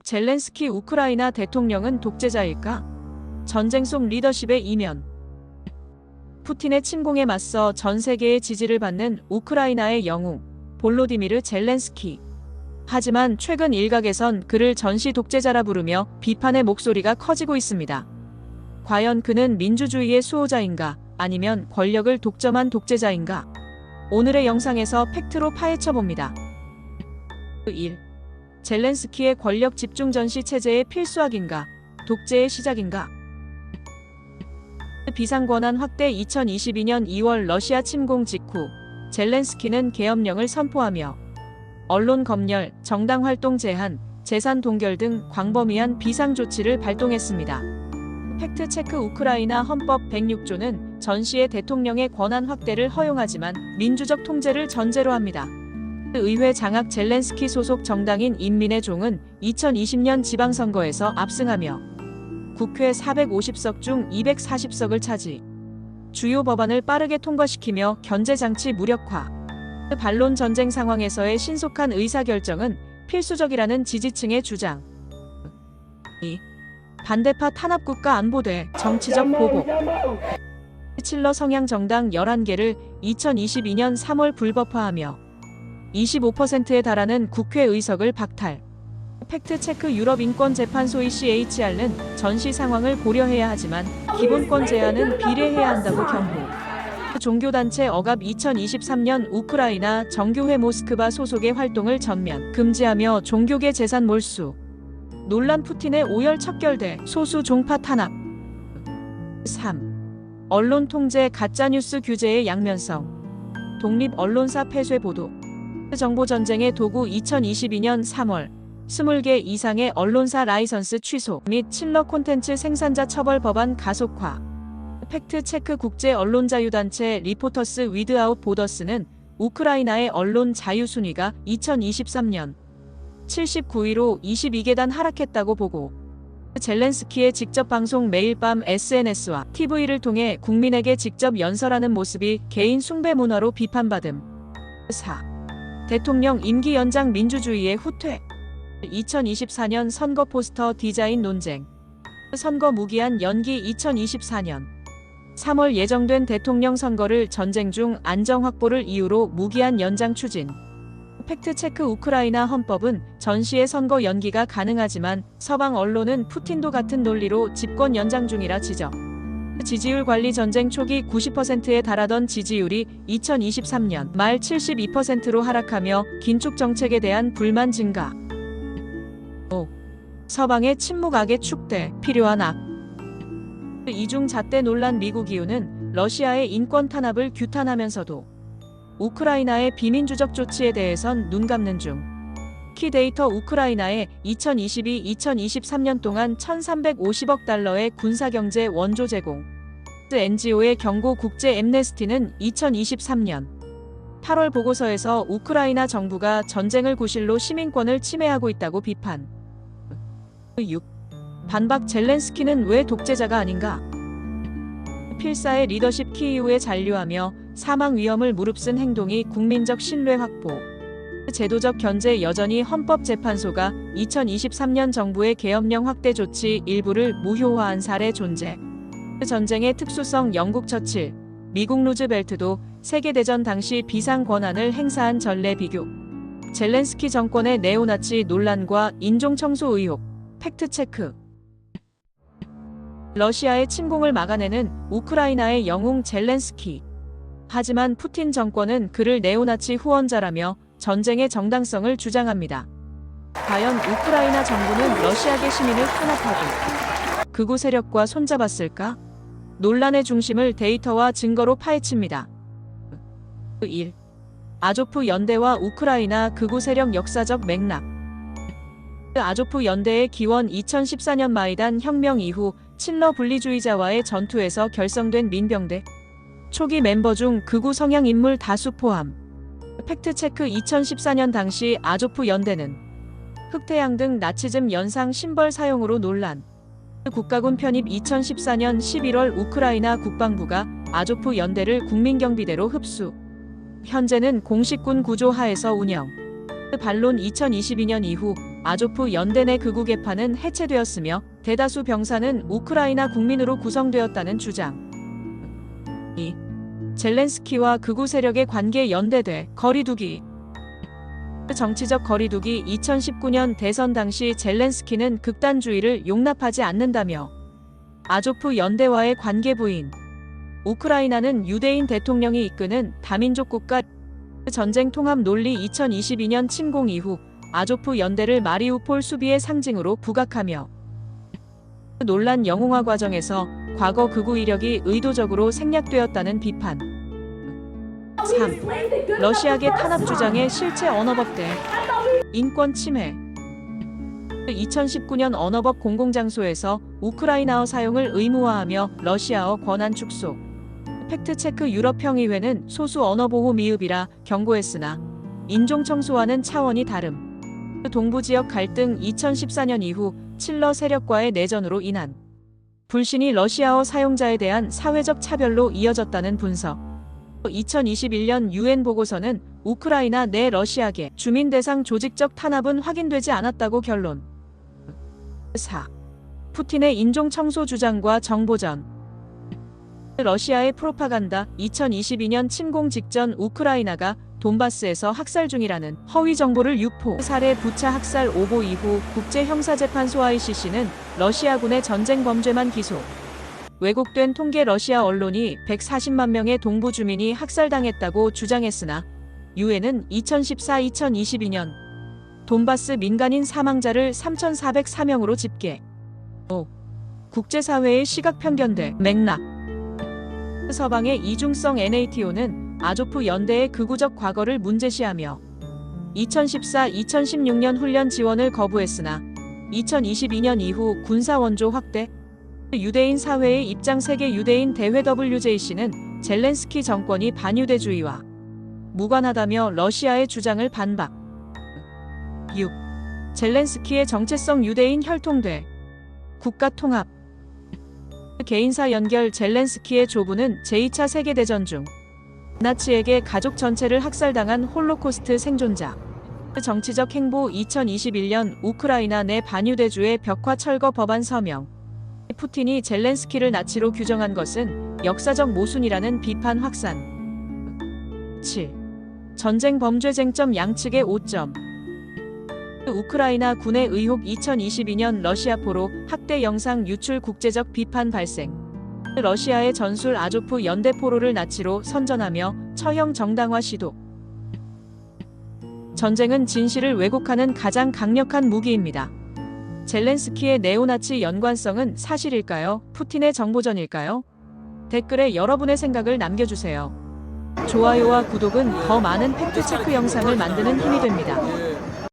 젤렌스키 우크라이나 대통령은 독재자일까? 전쟁 속 리더십의 이면. 푸틴의 침공에 맞서 전 세계의 지지를 받는 우크라이나의 영웅 볼로디미르 젤렌스키. 하지만 최근 일각에선 그를 전시 독재자라 부르며 비판의 목소리가 커지고 있습니다. 과연 그는 민주주의의 수호자인가? 아니면 권력을 독점한 독재자인가? 오늘의 영상에서 팩트로 파헤쳐봅니다. 1. 젤렌스키의 권력 집중 전시 체제의 필수학인가? 독재의 시작인가? 비상권한 확대. 2022년 2월 러시아 침공 직후 젤렌스키는 계엄령을 선포하며 언론 검열, 정당 활동 제한, 재산 동결 등 광범위한 비상 조치를 발동했습니다. 팩트체크. 우크라이나 헌법 106조는 전시의 대통령의 권한 확대를 허용하지만 민주적 통제를 전제로 합니다. 의회 장악. 젤렌스키 소속 정당인 인민의 종은 2020년 지방선거에서 압승하며 국회 450석 중 240석을 차지. 주요 법안을 빠르게 통과시키며 견제장치 무력화. 반론 전쟁 상황에서의 신속한 의사결정은 필수적이라는 지지층의 주장. 2. 반대파 탄압국가 안보대 정치적 보복. 칠러 성향 정당 11개를 2022년 3월 불법화하며 25%에 달하는 국회 의석을 박탈. 팩트체크. 유럽인권재판소 ECHR는 전시 상황을 고려해야 하지만 기본권 제한은 비례해야 한다고 경고. 종교단체 억압. 2023년 우크라이나 정교회 모스크바 소속의 활동을 전면 금지하며 종교계 재산 몰수. 논란. 푸틴의 오열 척결대 소수 종파 탄압. 3. 언론 통제. 가짜뉴스 규제의 양면성. 독립 언론사 폐쇄 보도. 정보전쟁의 도구. 2022년 3월 20개 이상의 언론사 라이선스 취소 및 칠러 콘텐츠 생산자 처벌 법안 가속화. 팩트체크. 국제언론자유단체 리포터스 위드아웃 보더스는 우크라이나의 언론 자유 순위가 2023년 79위로 22계단 하락했다고 보고, 젤렌스키의 직접 방송 매일 밤 SNS와 TV를 통해 국민에게 직접 연설하는 모습이 개인 숭배 문화로 비판받음. 4. 대통령 임기 연장. 민주주의의 후퇴. 2024년 선거 포스터 디자인 논쟁. 선거 무기한 연기. 2024년 3월 예정된 대통령 선거를 전쟁 중 안정 확보를 이유로 무기한 연장 추진. 팩트체크. 우크라이나 헌법은 전시의 선거 연기가 가능하지만 서방 언론은 푸틴도 같은 논리로 집권 연장 중이라 지적. 지지율 관리. 전쟁 초기 90%에 달하던 지지율이 2023년 말 72%로 하락하며 긴축 정책에 대한 불만 증가. 5. 서방의 침묵. 악의 축대. 필요한 악. 이중 잣대 논란. 미국 EU는 러시아의 인권 탄압을 규탄하면서도 우크라이나의 비민주적 조치에 대해선 눈 감는 중. 키데이터. 우크라이나의 2022-2023년 동안 1,350억 달러의 군사경제 원조 제공. NGO의 경고. 국제 엠네스티는 2023년 8월 보고서에서 우크라이나 정부가 전쟁을 구실로 시민권을 침해하고 있다고 비판. 6. 반박. 젤렌스키는 왜 독재자가 아닌가? 필사의 리더십. 키이우에 잔류하며 사망 위험을 무릅쓴 행동이 국민적 신뢰 확보. 제도적 견제. 여전히 헌법재판소가 2023년 정부의 계엄령 확대 조치 일부를 무효화한 사례 존재. 전쟁의 특수성. 영국 처칠, 미국 루즈벨트도 세계대전 당시 비상 권한을 행사한 전례 비교. 젤렌스키 정권의 네오나치 논란과 인종청소 의혹. 팩트체크. 러시아의 침공을 막아내는 우크라이나의 영웅 젤렌스키. 하지만 푸틴 정권은 그를 네오나치 후원자라며 전쟁의 정당성을 주장합니다. 과연 우크라이나 정부는 러시아계 시민을 탄압하고 극우 세력과 손잡았을까? 논란의 중심을 데이터와 증거로 파헤칩니다. 1. 아조프 연대와 우크라이나 극우 세력 역사적 맥락. 아조프 연대의 기원. 2014년 마이단 혁명 이후 친러 분리주의자와의 전투에서 결성된 민병대. 초기 멤버 중 극우 성향 인물 다수 포함. 팩트체크. 2014년 당시 아조프 연대는 흑태양 등 나치즘 연상 심벌 사용으로 논란. 국가군 편입. 2014년 11월 우크라이나 국방부가 아조프 연대를 국민경비대로 흡수. 현재는 공식군 구조 하에서 운영. 반론. 2022년 이후 아조프 연대 내 극우 계파는 해체되었으며 대다수 병사는 우크라이나 국민으로 구성되었다는 주장. 2. 젤렌스키와 극우 세력의 관계 연대돼 거리두기. 정치적 거리두기. 2019년 대선 당시 젤렌스키는 극단주의를 용납하지 않는다며 아조프 연대와의 관계 부인. 우크라이나는 유대인 대통령이 이끄는 다민족 국가 전쟁 통합 논리. 2022년 침공 이후 아조프 연대를 마리우폴 수비의 상징으로 부각하며 논란 영웅화 과정에서 과거 극우 이력이 의도적으로 생략되었다는 비판. 3. 러시아계 탄압 주장의 실체 언어법대. 인권 침해. 2019년 언어법 공공장소에서 우크라이나어 사용을 의무화하며 러시아어 권한 축소. 팩트체크 유럽평의회는 소수 언어보호 미흡이라 경고했으나 인종청소와는 차원이 다름. 동부지역 갈등. 2014년 이후 칠러 세력과의 내전으로 인한 불신이 러시아어 사용자에 대한 사회적 차별로 이어졌다는 분석. 2021년 유엔 보고서는 우크라이나 내 러시아계 주민 대상 조직적 탄압은 확인되지 않았다고 결론. 4. 푸틴의 인종청소 주장과 정보전. 러시아의 프로파간다. 2022년 침공 직전 우크라이나가 돈바스에서 학살 중이라는 허위 정보를 유포. 살해 부차 학살 오보 이후 국제형사재판소 ICC는 러시아군의 전쟁 범죄만 기소. 왜곡된 통계. 러시아 언론이 140만 명의 동부 주민이 학살당했다고 주장했으나 유엔은 2014-2022년 돈바스 민간인 사망자를 3,404명으로 집계. 5. 국제사회의 시각 편견대 맥락. 서방의 이중성. NATO는 아조프 연대의 극우적 과거를 문제시하며 2014-2016년 훈련 지원을 거부했으나 2022년 이후 군사 원조 확대. 유대인 사회의 입장. 세계 유대인 대회 WJC는 젤렌스키 정권이 반유대주의와 무관하다며 러시아의 주장을 반박. 6. 젤렌스키의 정체성. 유대인 혈통대. 국가통합. 개인사 연결. 젤렌스키의 조부는 제2차 세계대전 중 나치에게 가족 전체를 학살당한 홀로코스트 생존자. 정치적 행보. 2021년 우크라이나 내 반유대주의 벽화 철거 법안 서명. 푸틴이 젤렌스키를 나치로 규정한 것은 역사적 모순이라는 비판 확산. 7. 전쟁 범죄 쟁점. 양측의 5점. 우크라이나 군의 의혹. 2022년 러시아 포로 학대 영상 유출. 국제적 비판 발생. 러시아의 전술. 아조프 연대 포로를 나치로 선전하며 처형 정당화 시도. 전쟁은 진실을 왜곡하는 가장 강력한 무기입니다. 젤렌스키의 네오나치 연관성은 사실일까요? 푸틴의 정보전일까요? 댓글에 여러분의 생각을 남겨주세요. 좋아요와 구독은 더 많은 팩트체크 영상을 만드는 힘이 됩니다.